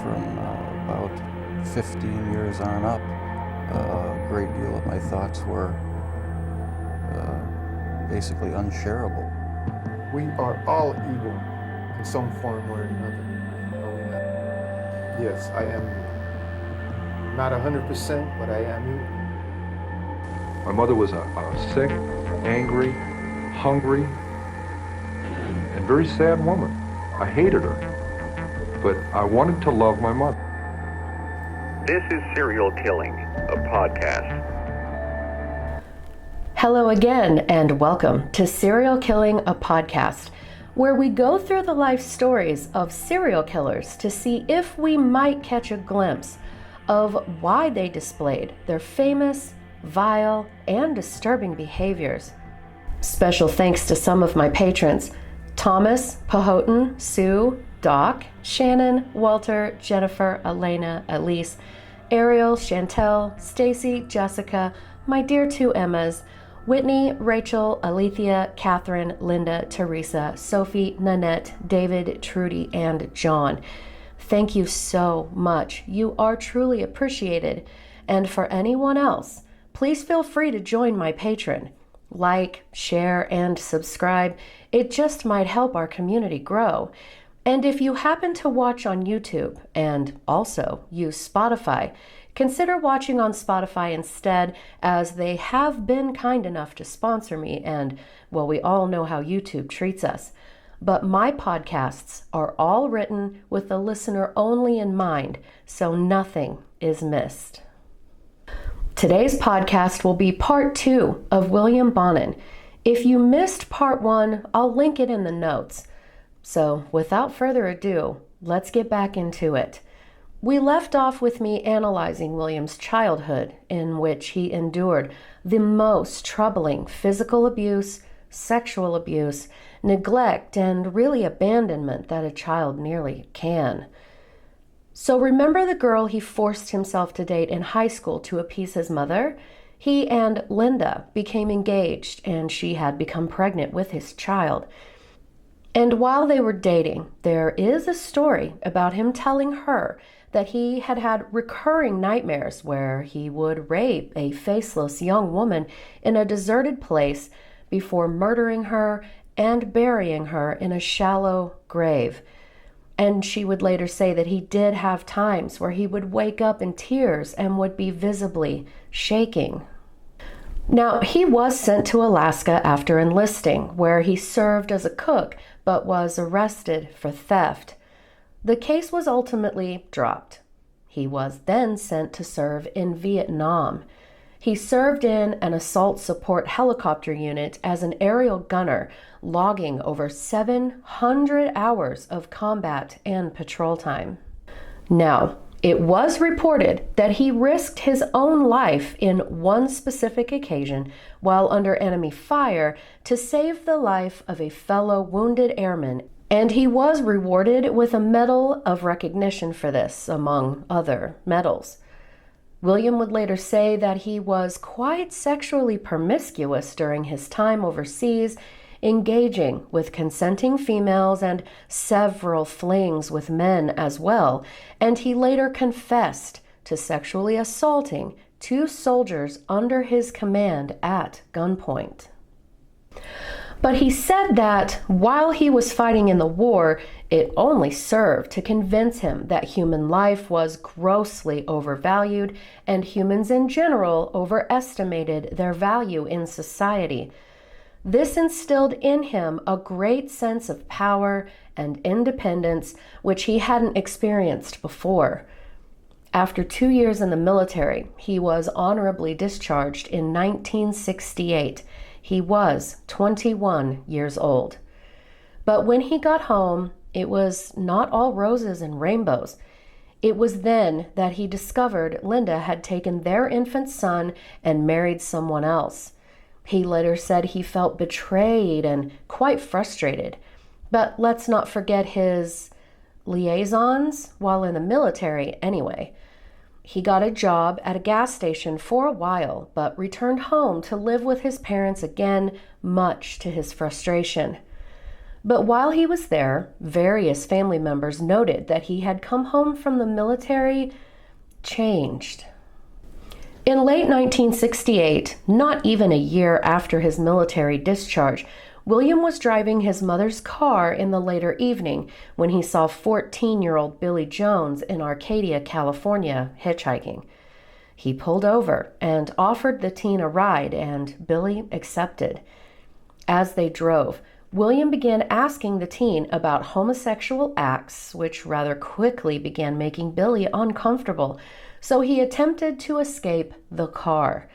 from about 15 years on up, a great deal of my thoughts were basically unshareable. We are all evil in some form or another. Yes, I am not 100%, but I am evil. My mother was a sick, angry, hungry, and very sad woman. I hated her, but I wanted to love my mother. This is Serial Killing, a podcast. Hello again, and welcome to Serial Killing, a podcast, where we go through the life stories of serial killers to see if we might catch a glimpse of why they displayed their famous, vile, and disturbing behaviors. Special thanks to some of my patrons: Thomas, Pahotan, Sue, Doc, Shannon, Walter, Jennifer, Elena, Elise, Ariel, Chantel, Stacy, Jessica, my dear two Emmas, Whitney, Rachel, Alethea, Catherine, Linda, Teresa, Sophie, Nanette, David, Trudy, and John. Thank you so much. You are truly appreciated. And for anyone else, please feel free to join my Patreon. Like, share, and subscribe. It just might help our community grow. And if you happen to watch on YouTube and also use Spotify, consider watching on Spotify instead, as they have been kind enough to sponsor me, and, well, we all know how YouTube treats us. But my podcasts are all written with the listener only in mind, so nothing is missed. Today's podcast will be part 2 of William Bonin. If you missed part 1, I'll link it in the notes. So without further ado, let's get back into it. We left off with me analyzing William's childhood, in which he endured the most troubling physical abuse, sexual abuse, neglect, and really abandonment that a child nearly can. So remember the girl he forced himself to date in high school to appease his mother? He and Linda became engaged, and she had become pregnant with his child. And while they were dating, there is a story about him telling her that he had had recurring nightmares where he would rape a faceless young woman in a deserted place before murdering her and burying her in a shallow grave. And she would later say that he did have times where he would wake up in tears and would be visibly shaking. Now, he was sent to Alaska after enlisting, where he served as a cook but was arrested for theft. The case was ultimately dropped. He was then sent to serve in Vietnam. He served in an assault support helicopter unit as an aerial gunner, logging over 700 hours of combat and patrol time. Now, it was reported that he risked his own life in one specific occasion while under enemy fire to save the life of a fellow wounded airman, and he was rewarded with a Medal of Recognition for this, among other medals. William would later say that he was quite sexually promiscuous during his time overseas, engaging with consenting females and several flings with men as well, and he later confessed to sexually assaulting 2 soldiers under his command at gunpoint. But he said that while he was fighting in the war, it only served to convince him that human life was grossly overvalued and humans in general overestimated their value in society. This instilled in him a great sense of power and independence, which he hadn't experienced before. After 2 years in the military, he was honorably discharged in 1968. He was 21 years old. But when he got home, it was not all roses and rainbows. It was then that he discovered Linda had taken their infant son and married someone else. He later said he felt betrayed and quite frustrated. But let's not forget his liaisons while in the military anyway. He got a job at a gas station for a while, but returned home to live with his parents again, much to his frustration. But while he was there, various family members noted that he had come home from the military changed. In late 1968, not even a year after his military discharge, William was driving his mother's car in the later evening when he saw 14-year-old Billy Jones in Arcadia, California, hitchhiking. He pulled over and offered the teen a ride, and Billy accepted. As they drove, William began asking the teen about homosexual acts, which rather quickly began making Billy uncomfortable, so he attempted to escape the car.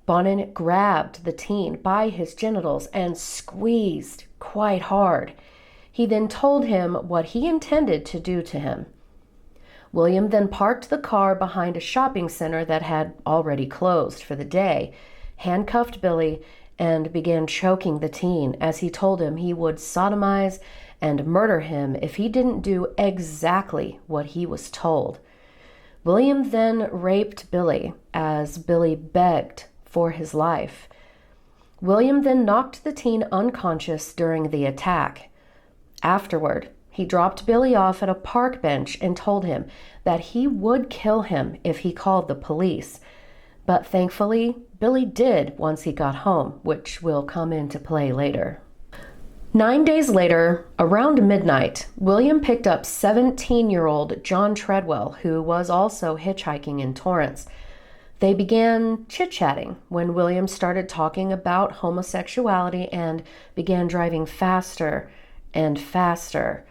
Bonin grabbed the teen by his genitals and squeezed quite hard. He then told him what he intended to do to him. William then parked the car behind a shopping center that had already closed for the day, handcuffed Billy, and began choking the teen as he told him he would sodomize and murder him if he didn't do exactly what he was told. William then raped Billy as Billy begged for his life. William then knocked the teen unconscious during the attack. Afterward, he dropped Billy off at a park bench and told him that he would kill him if he called the police. But thankfully, Billy did once he got home, which will come into play later. 9 days later, around midnight, William picked up 17-year-old John Treadwell, who was also hitchhiking in Torrance. They began chit-chatting when William started talking about homosexuality and began driving faster and faster.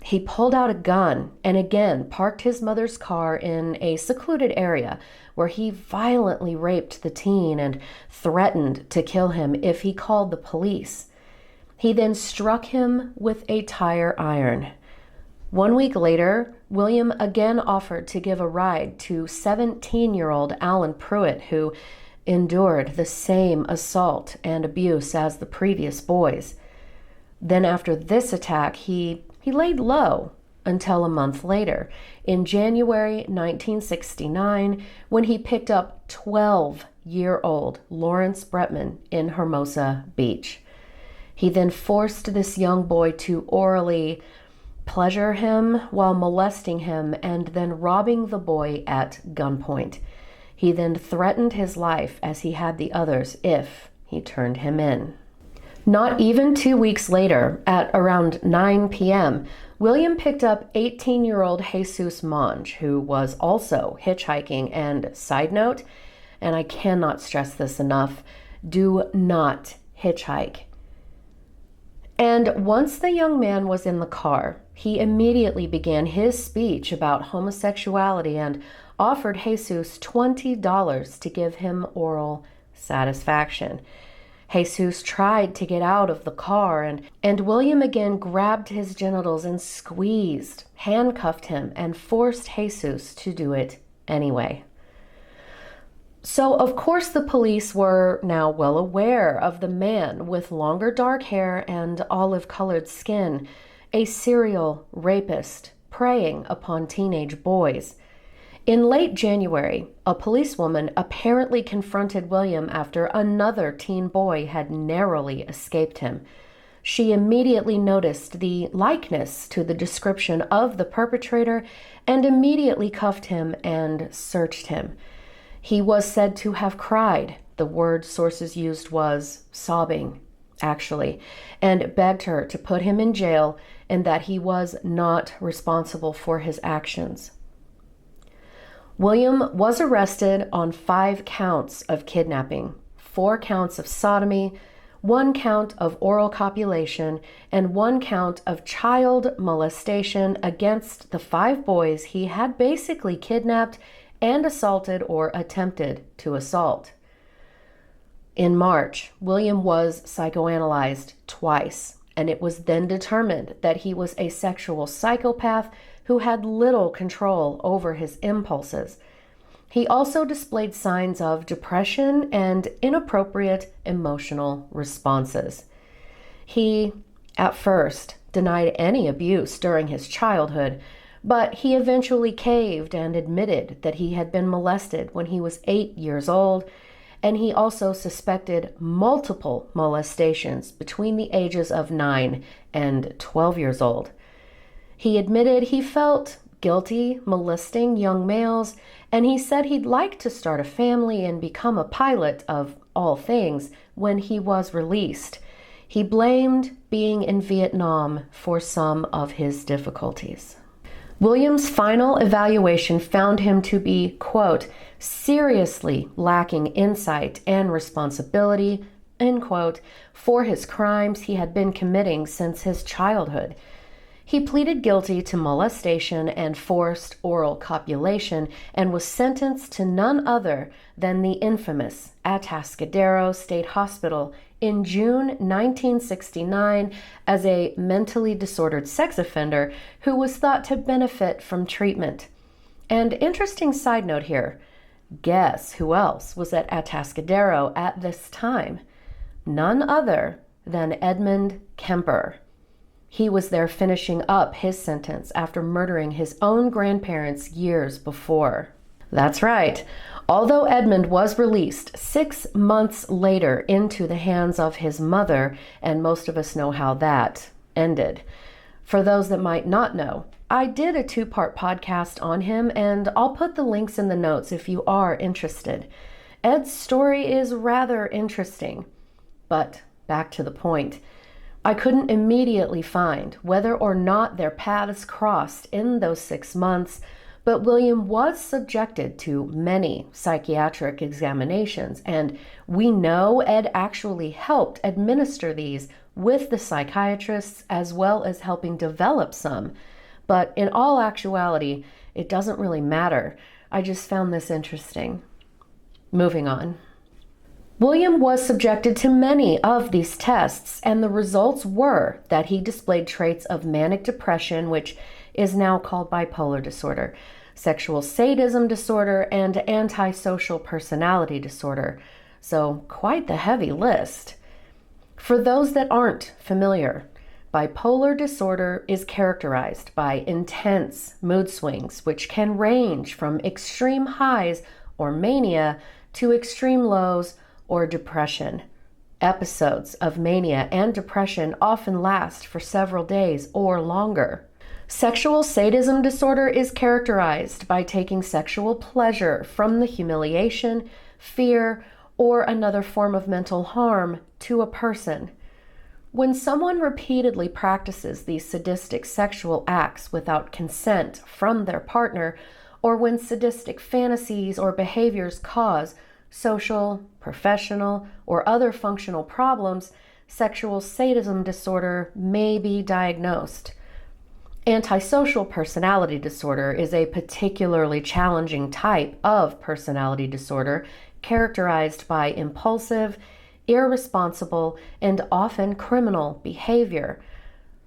He pulled out a gun and again parked his mother's car in a secluded area where he violently raped the teen and threatened to kill him if he called the police. He then struck him with a tire iron. 1 week later, William again offered to give a ride to 17-year-old Alan Pruitt, who endured the same assault and abuse as the previous boys. Then after this attack, he laid low until a month later, in January 1969, when he picked up 12-year-old Lawrence Bretman in Hermosa Beach. He then forced this young boy to orally pleasure him while molesting him and then robbing the boy at gunpoint. He then threatened his life as he had the others if he turned him in. Not even 2 weeks later, at around 9 p.m., William picked up 18-year-old Jesus Monge, who was also hitchhiking. And side note, and I cannot stress this enough, do not hitchhike. And once the young man was in the car, he immediately began his speech about homosexuality and offered Jesus $20 to give him oral satisfaction. Jesus tried to get out of the car, and William again grabbed his genitals and squeezed, handcuffed him, and forced Jesus to do it anyway. So, of course, the police were now well aware of the man with longer dark hair and olive-colored skin, a serial rapist preying upon teenage boys. In late January, a policewoman apparently confronted William after another teen boy had narrowly escaped him. She immediately noticed the likeness to the description of the perpetrator and immediately cuffed him and searched him. He was said to have cried. The word sources used was sobbing, actually, and begged her to put him in jail and that he was not responsible for his actions. William was arrested on 5 counts of kidnapping, 4 counts of sodomy, 1 count of oral copulation, and 1 count of child molestation against the 5 boys he had basically kidnapped and assaulted or attempted to assault. In March, William was psychoanalyzed twice, and it was then determined that he was a sexual psychopath who had little control over his impulses. He also displayed signs of depression and inappropriate emotional responses. He, at first, denied any abuse during his childhood, but he eventually caved and admitted that he had been molested when he was 8 years old and he also suspected multiple molestations between the ages of 9 and 12 years old. He admitted he felt guilty molesting young males, and he said he'd like to start a family and become a pilot of all things when he was released. He blamed being in Vietnam for some of his difficulties. William's final evaluation found him to be, quote, seriously lacking insight and responsibility, end quote, for his crimes he had been committing since his childhood. He pleaded guilty to molestation and forced oral copulation and was sentenced to none other than the infamous Atascadero State Hospital in June 1969 as a mentally disordered sex offender who was thought to benefit from treatment. And interesting side note here, guess who else was at Atascadero at this time? None other than Edmund Kemper. He was there finishing up his sentence after murdering his own grandparents years before. That's right. Although Edmund was released 6 months later into the hands of his mother, and most of us know how that ended. For those that might not know, I did a 2-part podcast on him, and I'll put the links in the notes if you are interested. Ed's story is rather interesting, but back to the point. I couldn't immediately find whether or not their paths crossed in those 6 months, but William was subjected to many psychiatric examinations, and we know Ed actually helped administer these with the psychiatrists as well as helping develop some. But in all actuality, it doesn't really matter. I just found this interesting. Moving on. William was subjected to many of these tests, and the results were that he displayed traits of manic depression, which is now called bipolar disorder, sexual sadism disorder, and antisocial personality disorder. So quite the heavy list. For those that aren't familiar, bipolar disorder is characterized by intense mood swings, which can range from extreme highs or mania to extreme lows or depression. Episodes of mania and depression often last for several days or longer. Sexual sadism disorder is characterized by taking sexual pleasure from the humiliation, fear, or another form of mental harm to a person. When someone repeatedly practices these sadistic sexual acts without consent from their partner, or when sadistic fantasies or behaviors cause social, professional, or other functional problems, sexual sadism disorder may be diagnosed. Antisocial personality disorder is a particularly challenging type of personality disorder characterized by impulsive, irresponsible, and often criminal behavior.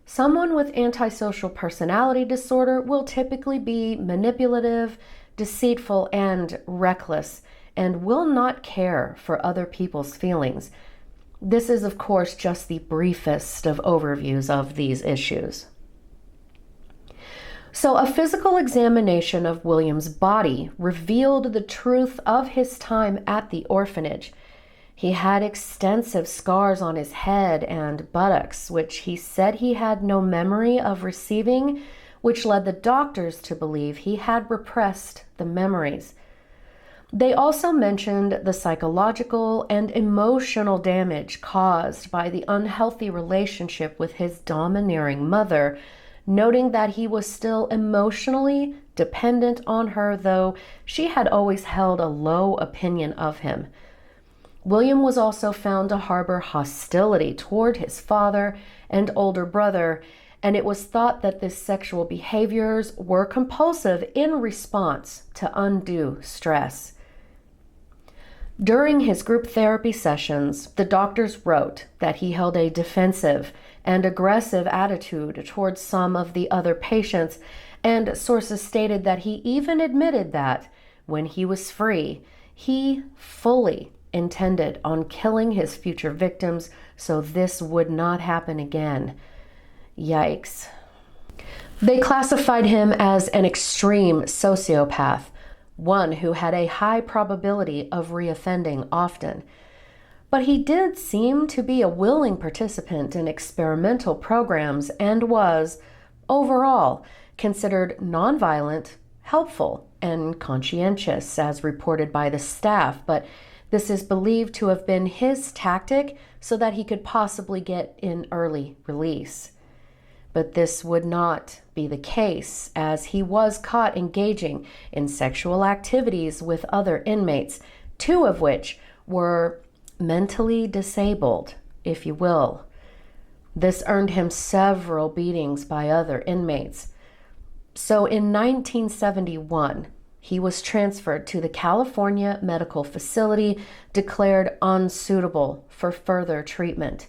Someone with antisocial personality disorder will typically be manipulative, deceitful, and reckless, and will not care for other people's feelings. This is, of course, just the briefest of overviews of these issues. So a physical examination of William's body revealed the truth of his time at the orphanage. He had extensive scars on his head and buttocks, which he said he had no memory of receiving, which led the doctors to believe he had repressed the memories. They also mentioned the psychological and emotional damage caused by the unhealthy relationship with his domineering mother, noting that he was still emotionally dependent on her, though she had always held a low opinion of him. William was also found to harbor hostility toward his father and older brother, and it was thought that his sexual behaviors were compulsive in response to undue stress. During his group therapy sessions, the doctors wrote that he held a defensive and aggressive attitude towards some of the other patients, and sources stated that he even admitted that, when he was free, he fully intended on killing his future victims so this would not happen again. Yikes. They classified him as an extreme sociopath, one who had a high probability of reoffending often. But he did seem to be a willing participant in experimental programs and was, overall, considered nonviolent, helpful, and conscientious, as reported by the staff, but this is believed to have been his tactic so that he could possibly get an early release. But this would not be the case, as he was caught engaging in sexual activities with other inmates, two of which were mentally disabled, if you will. This earned him several beatings by other inmates. So in 1971, he was transferred to the California Medical Facility, declared unsuitable for further treatment.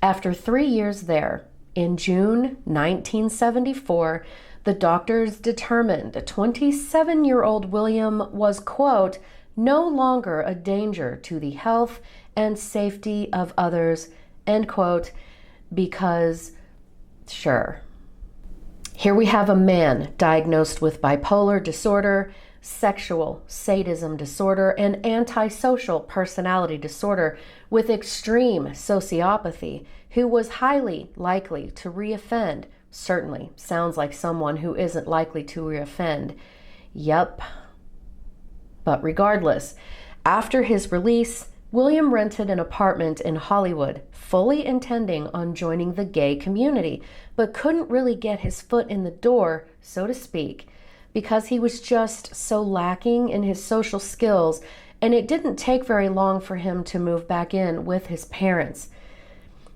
After 3 years there, in June 1974, the doctors determined 27-year-old William was, quote, no longer a danger to the health and safety of others, end quote, because, sure. Here we have a man diagnosed with bipolar disorder, sexual sadism disorder, and antisocial personality disorder with extreme sociopathy, who was highly likely to reoffend. Certainly sounds like someone who isn't likely to reoffend. Yup. But regardless, after his release, William rented an apartment in Hollywood, fully intending on joining the gay community, but couldn't really get his foot in the door, so to speak, because he was just so lacking in his social skills, and it didn't take very long for him to move back in with his parents.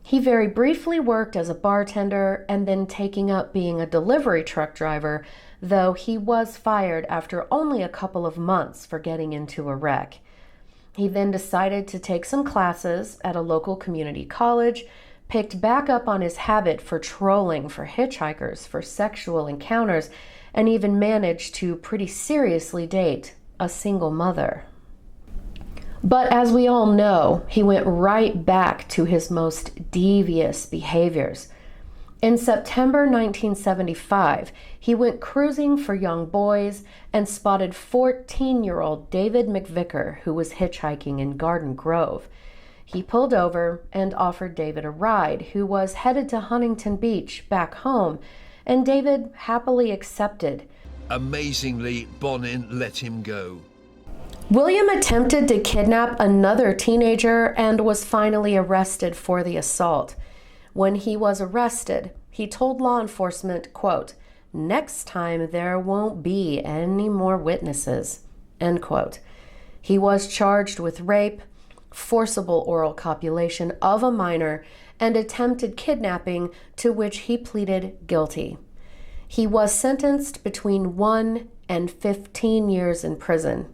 He very briefly worked as a bartender and then taking up being a delivery truck driver, though he was fired after only a couple of months for getting into a wreck. He then decided to take some classes at a local community college, picked back up on his habit for trolling for hitchhikers for sexual encounters, and even managed to pretty seriously date a single mother. But as we all know, he went right back to his most devious behaviors. In September 1975, he went cruising for young boys and spotted 14-year-old David McVicker, who was hitchhiking in Garden Grove. He pulled over and offered David a ride, who was headed to Huntington Beach back home, and David happily accepted. Amazingly, Bonin let him go. William attempted to kidnap another teenager and was finally arrested for the assault. When he was arrested, he told law enforcement, quote, next time there won't be any more witnesses, end quote. He was charged with rape, forcible oral copulation of a minor, and attempted kidnapping, to which he pleaded guilty. He was sentenced between 1 and 15 years in prison.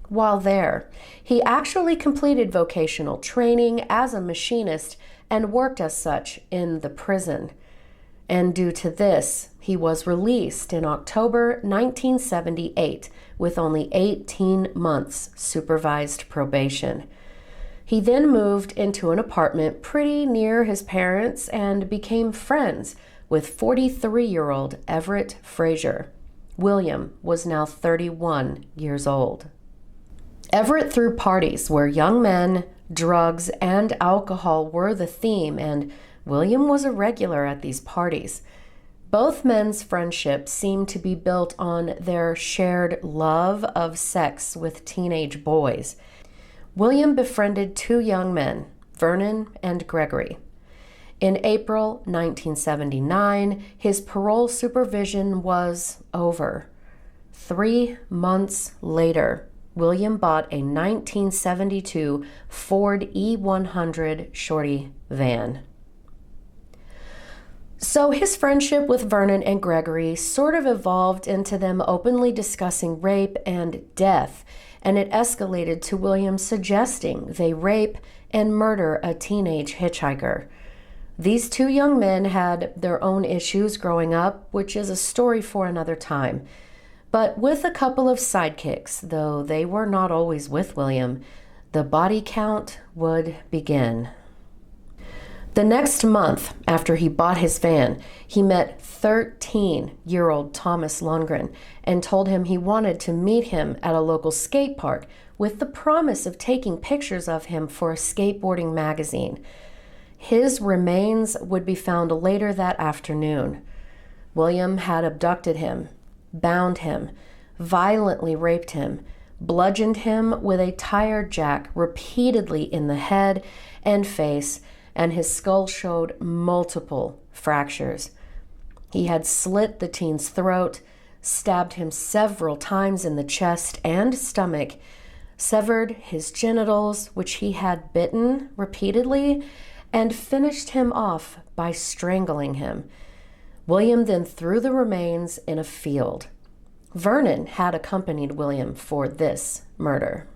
While there, he actually completed vocational training as a machinist and worked as such in the prison. And due to this, he was released in October 1978 with only 18 months supervised probation. He then moved into an apartment pretty near his parents and became friends with 43-year-old Everett Frazier. William was now 31 years old. Everett threw parties where young men, drugs, and alcohol were the theme, and William was a regular at these parties. Both men's friendship seemed to be built on their shared love of sex with teenage boys. William befriended two young men, Vernon and Gregory. In April 1979, his parole supervision was over. 3 months later, William bought a 1972 Ford E100 Shorty van. So his friendship with Vernon and Gregory sort of evolved into them openly discussing rape and death, and it escalated to William suggesting they rape and murder a teenage hitchhiker. These two young men had their own issues growing up, which is a story for another time. But with a couple of sidekicks, though they were not always with William, the body count would begin. The next month, after he bought his van, he met 13-year-old Thomas Lundgren and told him he wanted to meet him at a local skate park with the promise of taking pictures of him for a skateboarding magazine. His remains would be found later that afternoon. William had abducted him, bound him, violently raped him, bludgeoned him with a tire jack repeatedly in the head and face, and his skull showed multiple fractures. He had slit the teen's throat, stabbed him several times in the chest and stomach, severed his genitals, which he had bitten repeatedly, and finished him off by strangling him. William then threw the remains in a field. Vernon had accompanied William for this murder.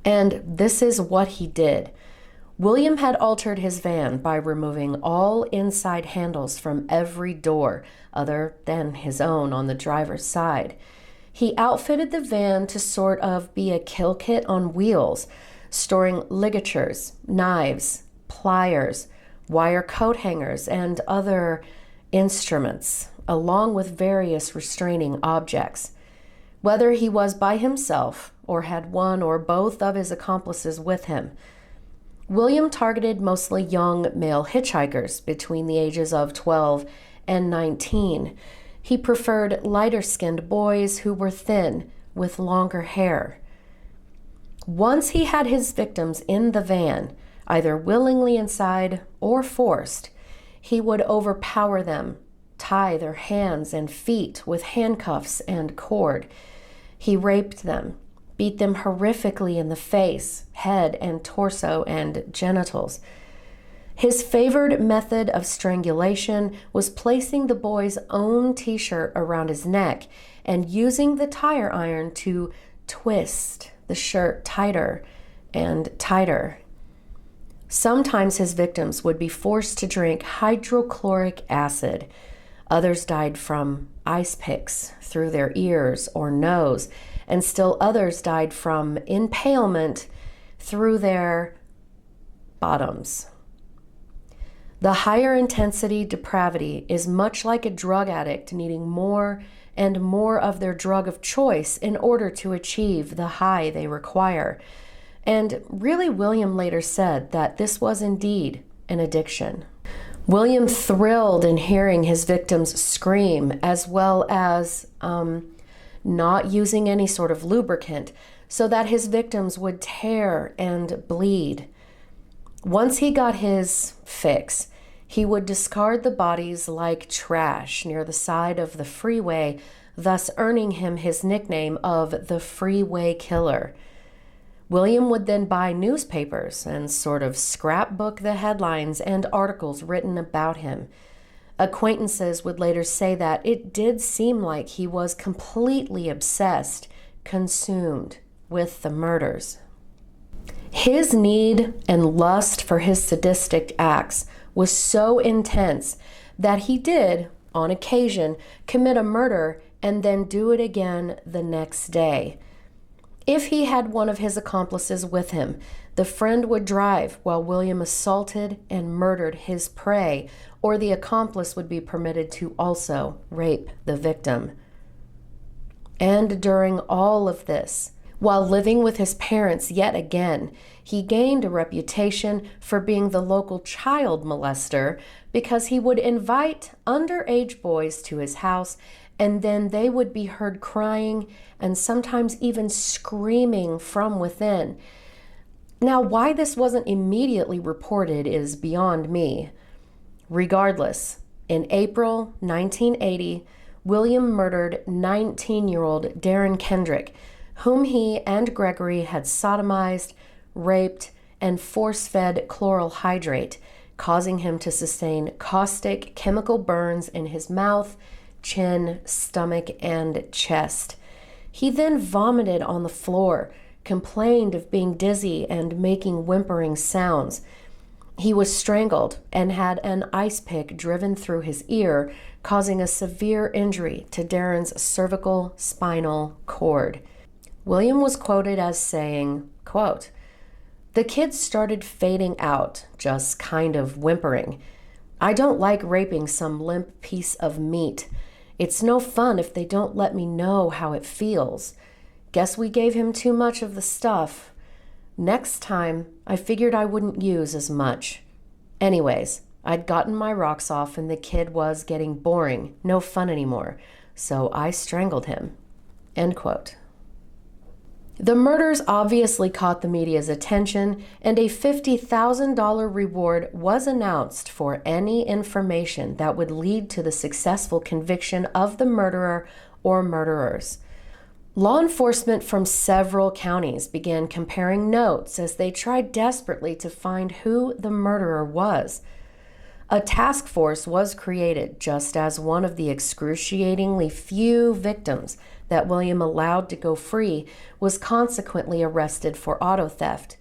And this is what he did. William had altered his van by removing all inside handles from every door other than his own on the driver's side. He outfitted the van to sort of be a kill kit on wheels, storing ligatures, knives, pliers, wire coat hangers, and other instruments, along with various restraining objects. Whether he was by himself or had one or both of his accomplices with him, William targeted mostly young male hitchhikers between the ages of 12 and 19. He preferred lighter-skinned boys who were thin with longer hair. Once he had his victims in the van, either willingly inside or forced, he would overpower them, tie their hands and feet with handcuffs and cord. He raped them, beat them horrifically in the face, head and torso and genitals. His favored method of strangulation was placing the boy's own t-shirt around his neck and using the tire iron to twist the shirt tighter and tighter. Sometimes his victims would be forced to drink hydrochloric acid. Others died from ice picks through their ears or nose, and still others died from impalement through their bottoms. The higher intensity depravity is much like a drug addict needing more and more of their drug of choice in order to achieve the high they require. And really, William later said that this was indeed an addiction. William thrilled in hearing his victims scream, as well as not using any sort of lubricant, so that his victims would tear and bleed. Once he got his fix, he would discard the bodies like trash near the side of the freeway, thus earning him his nickname of the Freeway Killer. William would then buy newspapers and sort of scrapbook the headlines and articles written about him. Acquaintances would later say that it did seem like he was completely obsessed, consumed with the murders. His need and lust for his sadistic acts was so intense that he did, on occasion, commit a murder and then do it again the next day. If he had one of his accomplices with him, the friend would drive while William assaulted and murdered his prey, or the accomplice would be permitted to also rape the victim. And during all of this, while living with his parents yet again, he gained a reputation for being the local child molester because he would invite underage boys to his house, and then they would be heard crying and sometimes even screaming from within. Now, why this wasn't immediately reported is beyond me. Regardless, in April 1980, William murdered 19-year-old Darren Kendrick, whom he and Gregory had sodomized, raped, and force-fed chloral hydrate, causing him to sustain caustic chemical burns in his mouth, chin, stomach, and chest. He then vomited on the floor, complained of being dizzy and making whimpering sounds. He was strangled and had an ice pick driven through his ear, causing a severe injury to Darren's cervical spinal cord. William was quoted as saying, quote, The kids started fading out, just kind of whimpering. I don't like raping some limp piece of meat. It's no fun if they don't let me know how it feels. Guess we gave him too much of the stuff. Next time, I figured I wouldn't use as much. Anyways, I'd gotten my rocks off and the kid was getting boring, no fun anymore, so I strangled him." End quote. The murders obviously caught the media's attention, and a $50,000 reward was announced for any information that would lead to the successful conviction of the murderer or murderers. Law enforcement from several counties began comparing notes as they tried desperately to find who the murderer was. A task force was created just as one of the excruciatingly few victims that William allowed to go free was consequently arrested for auto theft.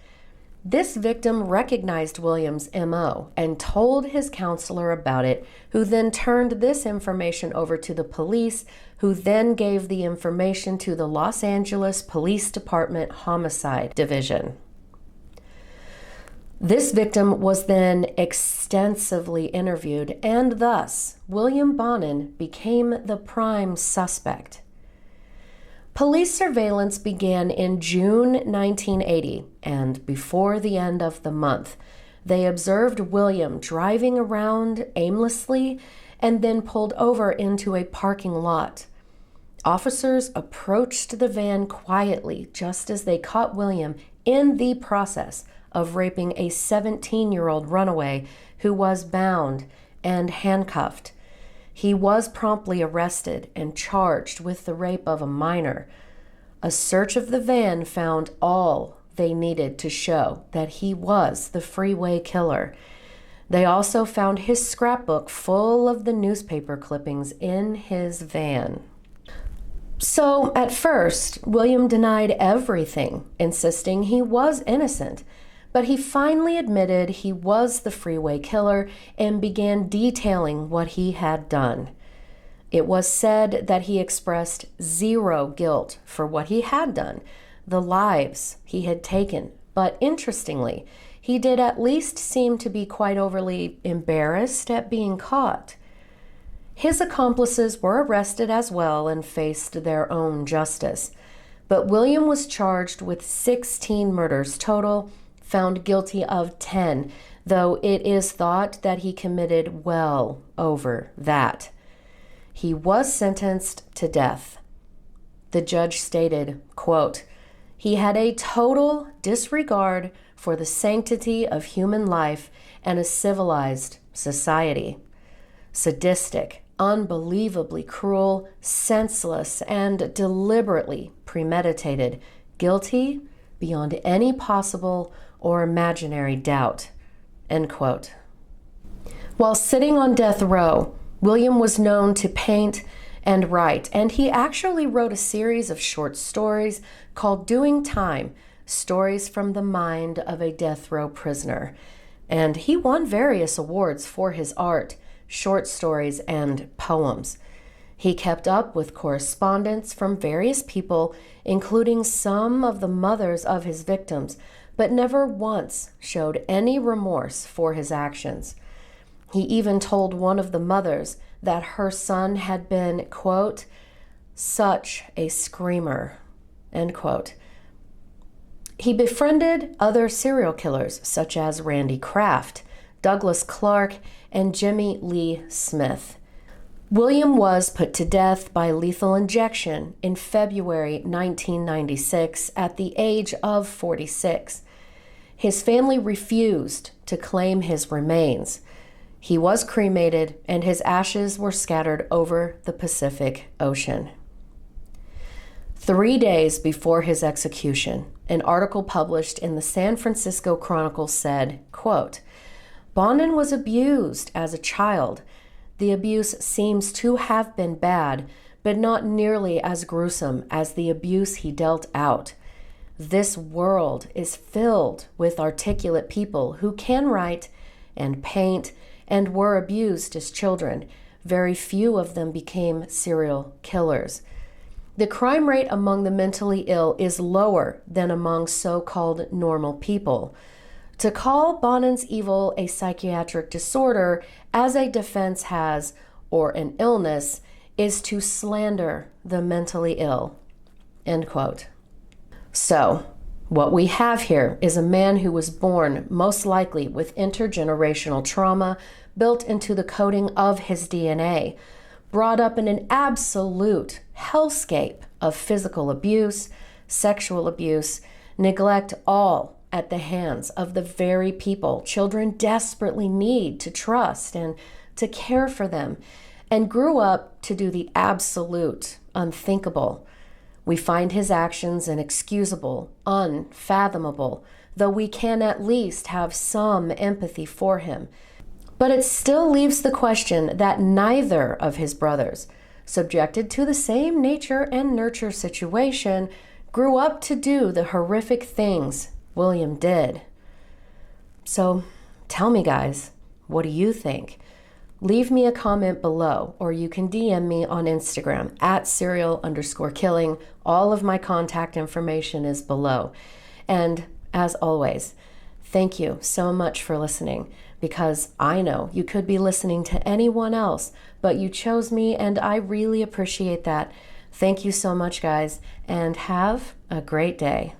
This victim recognized William's MO and told his counselor about it, who then turned this information over to the police, who then gave the information to the Los Angeles Police Department Homicide Division. This victim was then extensively interviewed, and thus William Bonin became the prime suspect. Police surveillance began in June 1980, and before the end of the month, they observed William driving around aimlessly and then pulled over into a parking lot. Officers approached the van quietly just as they caught William in the process of raping a 17-year-old runaway who was bound and handcuffed. He was promptly arrested and charged with the rape of a minor. A search of the van found all they needed to show that he was the Freeway killer. They also found his scrapbook full of the newspaper clippings in his van. So, at first, William denied everything, insisting he was innocent. But he finally admitted he was the Freeway killer and began detailing what he had done. It was said that he expressed zero guilt for what he had done, the lives he had taken. But interestingly, he did at least seem to be quite overly embarrassed at being caught. His accomplices were arrested as well and faced their own justice. But William was charged with 16 murders total, found guilty of 10, though it is thought that he committed well over that. He was sentenced to death. The judge stated, quote, "He had a total disregard for the sanctity of human life and a civilized society. Sadistic, unbelievably cruel, senseless, and deliberately premeditated, guilty beyond any possible or imaginary doubt." End quote. While sitting on death row, William was known to paint and write, and he actually wrote a series of short stories called Doing Time, Stories from the Mind of a Death Row Prisoner. And he won various awards for his art, short stories, and poems. He kept up with correspondence from various people, including some of the mothers of his victims, but never once showed any remorse for his actions. He even told one of the mothers that her son had been, quote, "such a screamer," end quote. He befriended other serial killers such as Randy Kraft, Douglas Clark, and Jimmy Lee Smith. William was put to death by lethal injection in February 1996 at the age of 46. His family refused to claim his remains. He was cremated and his ashes were scattered over the Pacific Ocean. 3 days before his execution, an article published in the San Francisco Chronicle said, quote, "Bonin was abused as a child. The abuse seems to have been bad, but not nearly as gruesome as the abuse he dealt out. This world is filled with articulate people who can write and paint and were abused as children. Very few of them became serial killers. The crime rate among the mentally ill is lower than among so-called normal people. To call Bonin's evil a psychiatric disorder, as a defense has, or an illness, is to slander the mentally ill. End quote. So, what we have here is a man who was born, most likely, with intergenerational trauma built into the coding of his DNA, brought up in an absolute hellscape of physical abuse, sexual abuse, neglect, all at the hands of the very people children desperately need to trust and to care for them, and grew up to do the absolute unthinkable. We find his actions inexcusable, unfathomable, though we can at least have some empathy for him. But it still leaves the question that neither of his brothers, subjected to the same nature and nurture situation, grew up to do the horrific things William did. So tell me, guys, what do you think? Leave me a comment below, or you can DM me on Instagram at serial_killing. All of my contact information is below. And as always, thank you so much for listening, because I know you could be listening to anyone else, but you chose me, and I really appreciate that. Thank you so much, guys, and have a great day.